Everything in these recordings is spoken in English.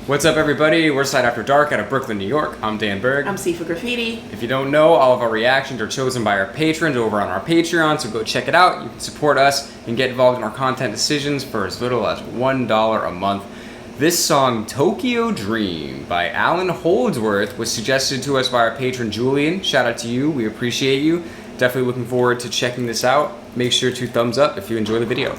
What's up, everybody? We're Side After Dark out of Brooklyn, New York. I'm Dan Berg. I'm Sifa Graffiti. If you don't know, all of our reactions are chosen by our patrons over on our Patreon, so go check it out. You can support us and get involved in our content decisions for as little as $1 a month. This song, Tokyo Dream by ALLAN HOLDSWORTH, was suggested to us by our patron Julian. Shout out to you. We appreciate you. Definitely looking forward to checking this out. Make sure to thumbs up if you enjoy the video.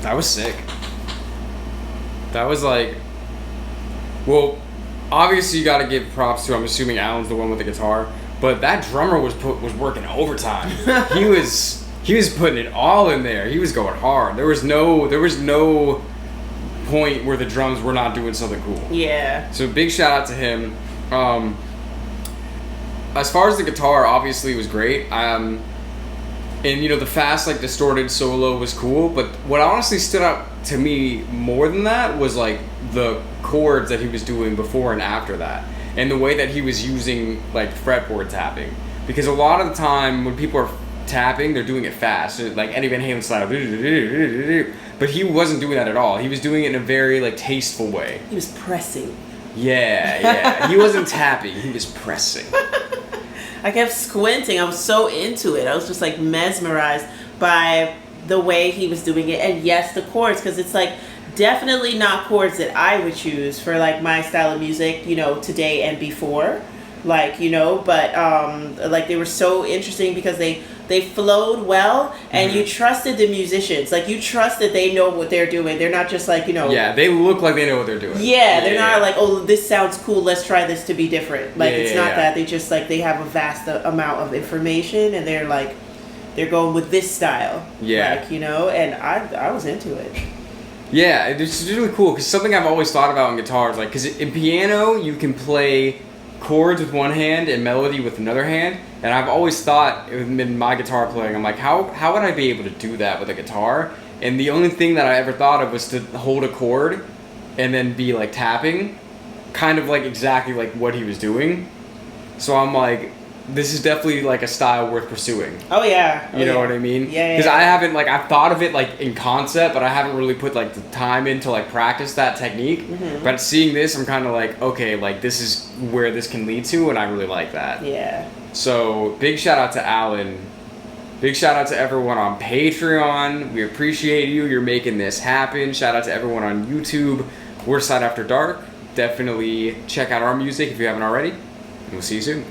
That was sick. That was like, well, obviously you got to give props to. I'm assuming Allan's the one with the guitar, but that drummer was working overtime. he was putting it all in there. He was going hard. There was no point where the drums were not doing something cool. Yeah. So big shout out to him. As far as the guitar, obviously it was great. And the fast, like, distorted solo was cool, but what honestly stood out to me more than that was like the chords that he was doing before and after that, and the way that he was using like fretboard tapping. Because a lot of the time when people are tapping, they're doing it fast, like Eddie Van Halen style, but he wasn't doing that at all. He was doing it in a very like tasteful way. He was pressing. Yeah. He wasn't tapping, he was pressing. I kept squinting. I was so into it. I was just like mesmerized by the way he was doing it. And yes, the chords, because it's like definitely not chords that I would choose for like my style of music, today and before. Like, but like they were so interesting because they flowed well, and you trusted the musicians. Like, you trust that they know what they're doing. They're not just like, Yeah, they look like they know what they're doing. Yeah, they're not like, oh, this sounds cool, let's try this to be different. Like, it's not that. They just, like, they have a vast amount of information, and they're, like, they're going with this style. Yeah. Like, and I was into it. Yeah, it's really cool, because something I've always thought about in guitars, like, because in piano, you can play chords with one hand and melody with another hand, and I've always thought in my guitar playing, I'm like, how would I be able to do that with a guitar? And the only thing that I ever thought of was to hold a chord and then be like tapping, kind of like exactly like what he was doing. So I'm like, this is definitely like a style worth pursuing. Oh yeah. You know what I mean? Yeah. Because I haven't, like, I've thought of it like in concept, but I haven't really put like the time in to like practice that technique. But seeing this, I'm kind of like, okay, like this is where this can lead to, and I really like that. Yeah. So big shout out to Allan. Big shout out to everyone on Patreon. We appreciate you. You're making this happen. Shout out to everyone on YouTube. We're S.A.D After Dark. Definitely check out our music if you haven't already. And we'll see you soon.